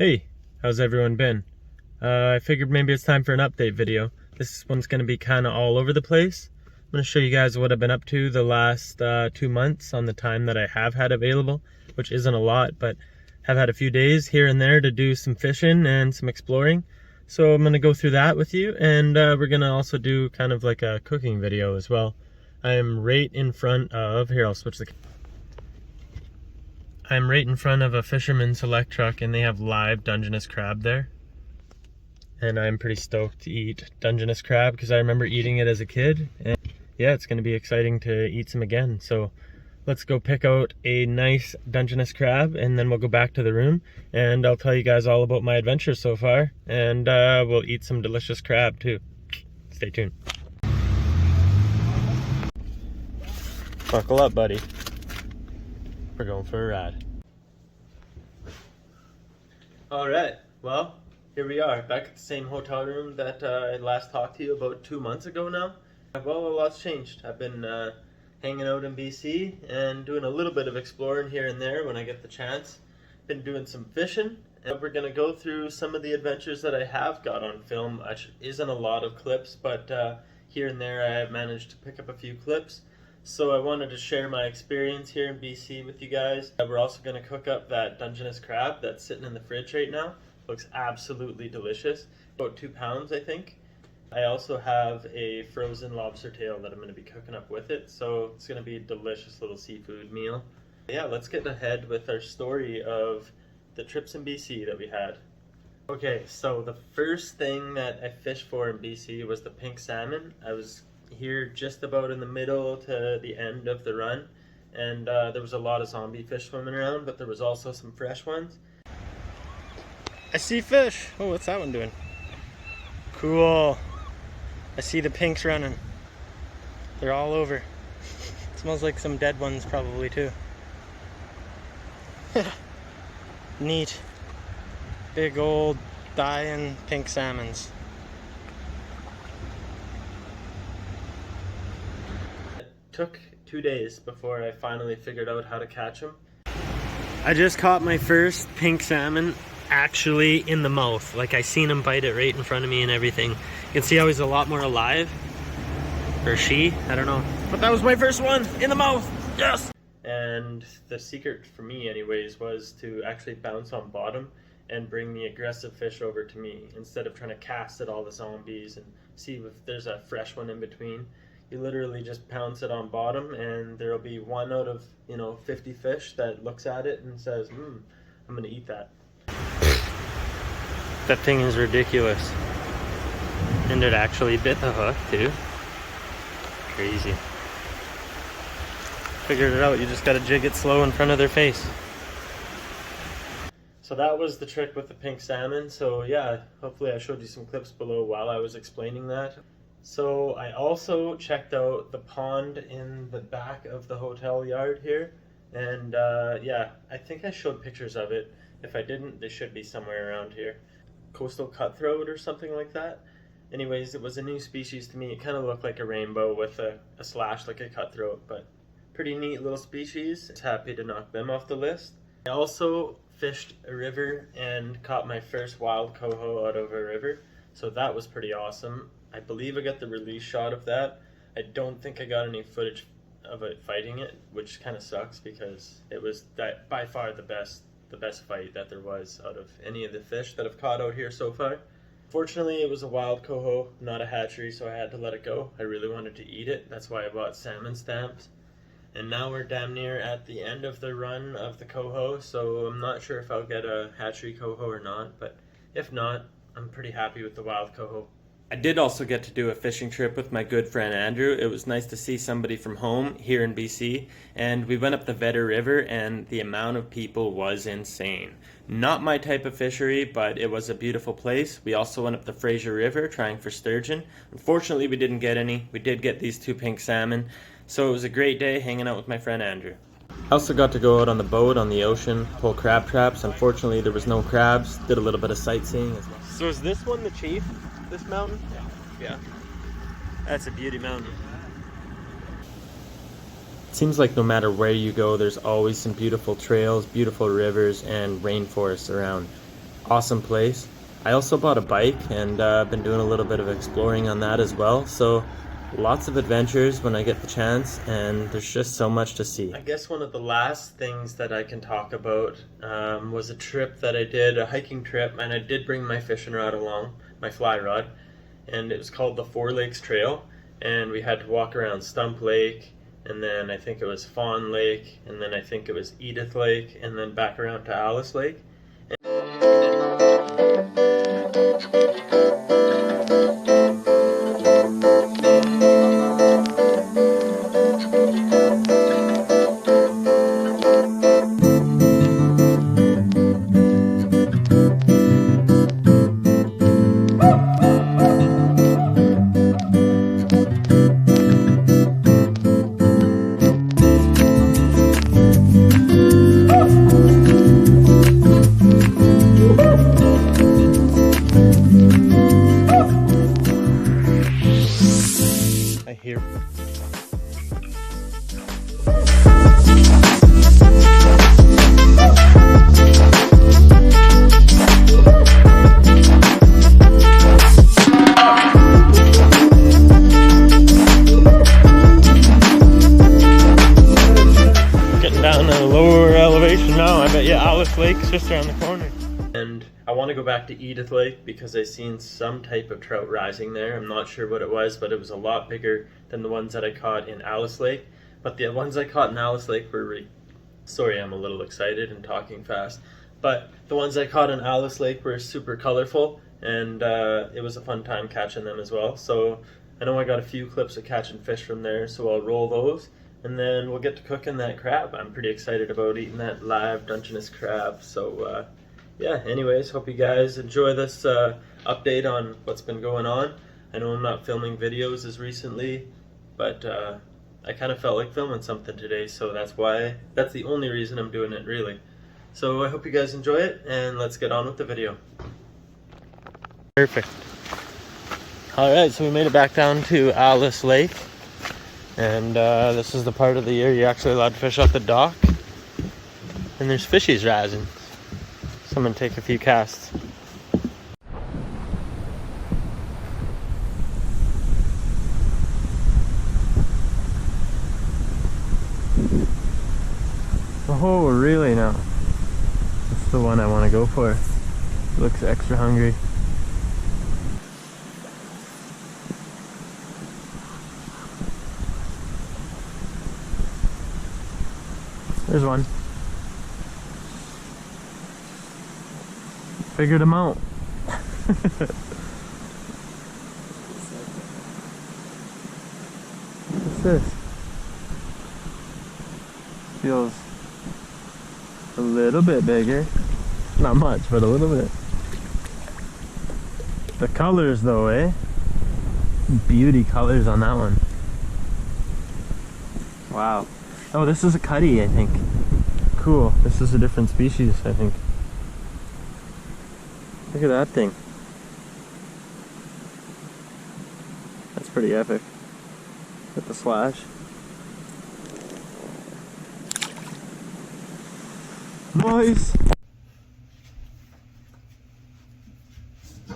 Hey, how's everyone been? I figured maybe it's time for an update video. This one's going to be kind of all over the place. I'm going to show you guys what I've been up to the last 2 months on the time that I have had available, which isn't a lot, but have had a few days here and there to do some fishing and some exploring. So I'm going to go through that with you, and we're going to also do kind of like a cooking video as well. I'm right in front of, here I'll switch the I'm right in front of a Fisherman Select truck, and they have live Dungeness crab there. And I'm pretty stoked to eat Dungeness crab because I remember eating it as a kid. And yeah, it's going to be exciting to eat some again. So let's go pick out a nice Dungeness crab, and then we'll go back to the room and I'll tell you guys all about my adventures so far. And we'll eat some delicious crab too. Stay tuned. Buckle up, buddy. We're going for a ride. Alright, well, here we are, back at the same hotel room that I last talked to you about 2 months ago now. Well, a lot's changed. I've been hanging out in BC and doing a little bit of exploring here and there when I get the chance. Been doing some fishing, and we're going to go through some of the adventures that I have got on film. Which isn't a lot of clips, but here and there I have managed to pick up a few clips. So I wanted to share my experience here in BC with you guys. We're also going to cook up that Dungeness crab that's sitting in the fridge right now. Looks absolutely delicious. About 2 pounds, I think. I also have a frozen lobster tail that I'm going to be cooking up with it. So it's going to be a delicious little seafood meal. Yeah, let's get ahead with our story of the trips in BC that we had. Okay, so the first thing that I fished for in BC was the pink salmon. I was here just about in the middle to the end of the run, and there was a lot of zombie fish swimming around, but there was also some fresh ones. I see fish. Oh, what's that one doing? Cool. I see the pinks running. They're all over. Smells like some dead ones probably too. Neat. Big old dying pink salmons. Took 2 days before I finally figured out how to catch them. I just caught my first pink salmon actually in the mouth. Like, I seen him bite it right in front of me and everything. You can see how he's a lot more alive. Or she, I don't know. But that was my first one in the mouth. Yes! And the secret for me anyways was to actually bounce on bottom and bring the aggressive fish over to me instead of trying to cast at all the zombies and see if there's a fresh one in between. You literally just pounce it on bottom, and there'll be 1 out of 50 fish that looks at it and says, I'm gonna eat that. That thing is ridiculous. And it actually bit the hook too. Crazy. Figured it out, you just gotta jig it slow in front of their face. So that was the trick with the pink salmon. So yeah, hopefully I showed you some clips below while I was explaining that. So I also checked out the pond in the back of the hotel yard here, and yeah, I think I showed pictures of it. If I didn't, they should be somewhere around here. Coastal cutthroat or something like that. Anyways, it was a new species to me. It kind of looked like a rainbow with a slash like a cutthroat, but pretty neat little species. Happy to knock them off the list. I also fished a river and caught my first wild coho out of a river, so that was pretty awesome. I believe I got the release shot of that. I don't think I got any footage of it fighting it, which kind of sucks because it was by far the best fight that there was out of any of the fish that I've caught out here so far. Fortunately, it was a wild coho, not a hatchery, so I had to let it go. I really wanted to eat it. That's why I bought salmon stamps. And now we're damn near at the end of the run of the coho, so I'm not sure if I'll get a hatchery coho or not, but if not, I'm pretty happy with the wild coho. I did also get to do a fishing trip with my good friend Andrew. It was nice to see somebody from home here in BC, and we went up the Vedder River, and the amount of people was insane. Not my type of fishery, but it was a beautiful place. We also went up the Fraser River trying for sturgeon. Unfortunately, we didn't get any. We did get these 2 pink salmon, so it was a great day hanging out with my friend Andrew. I also got to go out on the boat on the ocean, pull crab traps. Unfortunately, there was no crabs. Did a little bit of sightseeing as well. So is this one the chief? This mountain? Yeah. That's a beauty mountain. It seems like no matter where you go, there's always some beautiful trails, beautiful rivers, and rainforests around. Awesome place. I also bought a bike and been doing a little bit of exploring on that as well. So lots of adventures when I get the chance, and there's just so much to see. I guess one of the last things that I can talk about was a trip that I did, a hiking trip, and I did bring my fishing rod along, my fly rod, and it was called the Four Lakes Trail, and we had to walk around Stump Lake, and then I think it was Fawn Lake, and then I think it was Edith Lake, and then back around to Alice Lake. I hear. Getting down to the lower elevation now. I bet Alice Lake's just around the corner. And I want to go back to Edith Lake because I seen some type of trout rising there. I'm not sure what it was, but it was a lot bigger than the ones that I caught in Alice Lake. But the ones I caught in Alice Lake were sorry, I'm a little excited and talking fast. But the ones I caught in Alice Lake were super colorful, and it was a fun time catching them as well. So I know I got a few clips of catching fish from there, so I'll roll those. And then we'll get to cooking that crab. I'm pretty excited about eating that live Dungeness crab. So yeah, anyways, hope you guys enjoy this update on what's been going on. I know I'm not filming videos as recently, but I kind of felt like filming something today, so that's the only reason I'm doing it, really. So I hope you guys enjoy it, and let's get on with the video. Perfect. Alright, so we made it back down to Alice Lake, and this is the part of the year you're actually allowed to fish off the dock, and there's fishies rising. So I'm gonna take a few casts. Oh, really now? That's the one I want to go for. It looks extra hungry. There's one. Figured him out. What's this? Feels a little bit bigger. Not much, but a little bit. The colors though, eh? Beauty colors on that one. Wow. Oh, this is a cutty, I think. Cool. This is a different species, I think. Look at that thing. That's pretty epic. With the slash. Nice!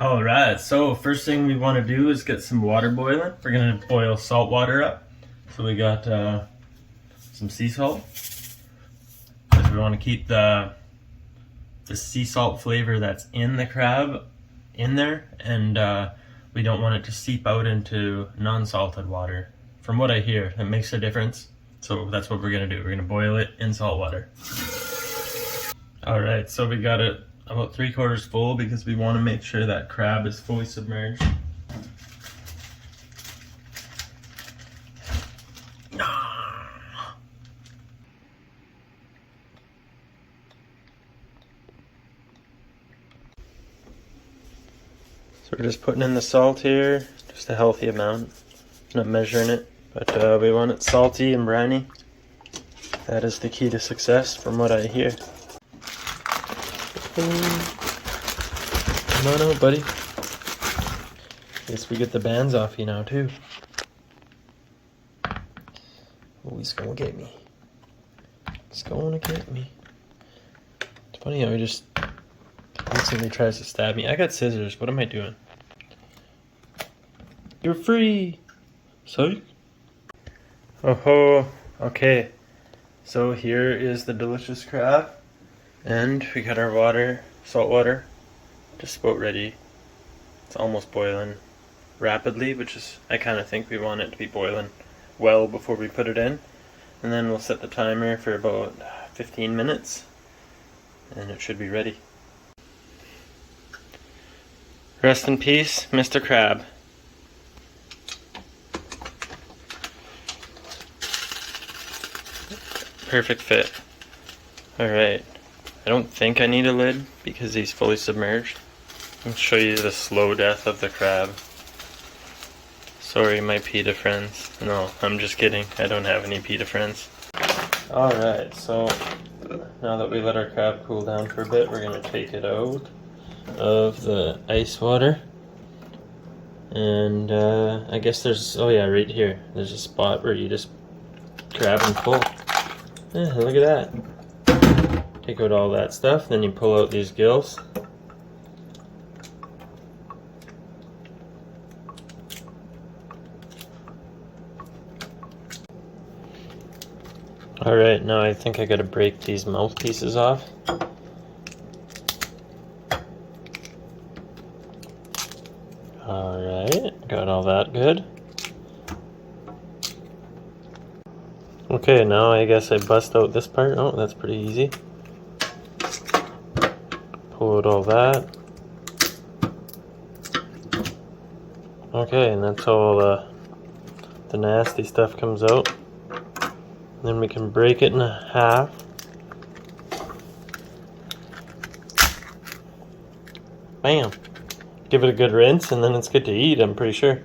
Alright, so first thing we want to do is get some water boiling. We're going to boil salt water up. So we got some sea salt. Because we want to keep the sea salt flavor that's in the crab in there, and we don't want it to seep out into non-salted water. From what I hear, it makes a difference. So that's what we're going to do. We're going to boil it in salt water. Alright, so we got it about 3/4 full because we want to make sure that crab is fully submerged. So we're just putting in the salt here, just a healthy amount. Not measuring it, but we want it salty and briny. That is the key to success from what I hear. Come on out, buddy. Guess we get the bands off you now too. Oh, he's gonna get me. He's gonna get me. It's funny how he just wants constantly tries to stab me. I got scissors. What am I doing? You're free! Psych! Oh ho! Okay. So here is the delicious crab. And we got our water, salt water, just about ready. It's almost boiling rapidly, which is, I kind of think we want it to be boiling well before we put it in. And then we'll set the timer for about 15 minutes and it should be ready. Rest in peace, Mr. Crab. Perfect fit. Alright. I don't think I need a lid because he's fully submerged. I'll show you the slow death of the crab. Sorry, my PETA friends. No, I'm just kidding. I don't have any PETA friends. Alright, so now that we let our crab cool down for a bit, we're going to take it out of the ice water. And I guess there's, oh yeah, right here. There's a spot where you just grab and pull. Yeah, look at that. Take out all that stuff, then you pull out these gills. Alright, now I think I gotta break these mouthpieces off. Alright, got all that good. Okay, now I guess I bust out this part. Oh, that's pretty easy. Pull out all that. Okay, and that's all the nasty stuff comes out. Then we can break it in half. Bam! Give it a good rinse and then it's good to eat, I'm pretty sure.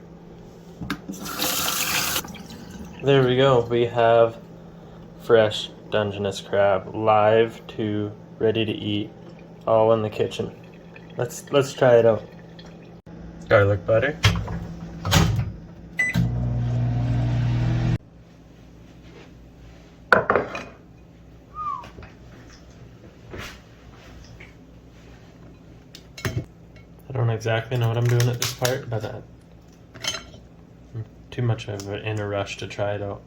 There we go. We have fresh Dungeness crab, live to ready to eat, all in the kitchen. Let's try it out. Garlic butter. I don't exactly know what I'm doing at this part, but I'm too much of in a rush to try it out.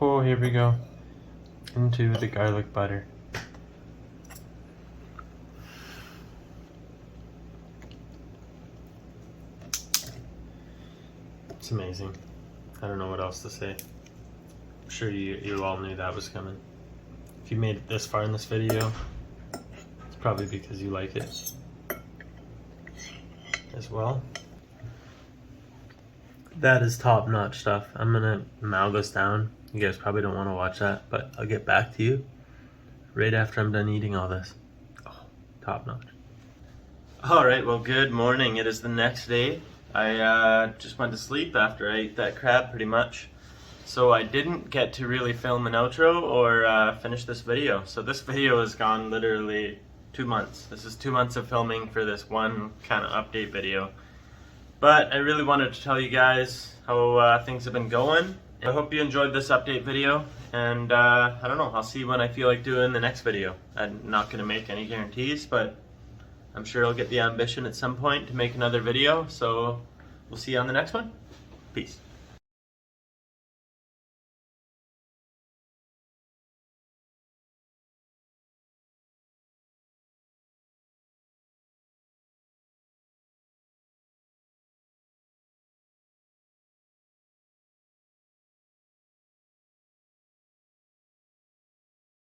Oh, here we go. Into the garlic butter. It's amazing. I don't know what else to say. I'm sure you all knew that was coming. If you made it this far in this video, it's probably because you like it as well. That is top-notch stuff. I'm gonna mow this down. You guys probably don't want to watch that, but I'll get back to you right after I'm done eating all this. Oh, top-notch. Alright, well, good morning. It is the next day. I just went to sleep after I ate that crab pretty much. So I didn't get to really film an outro or finish this video. So this video has gone literally 2 months. This is 2 months of filming for this one kind of update video. But I really wanted to tell you guys how things have been going. I hope you enjoyed this update video, and I don't know, I'll see when I feel like doing the next video. I'm not going to make any guarantees, but I'm sure I'll get the ambition at some point to make another video, so we'll see you on the next one. Peace.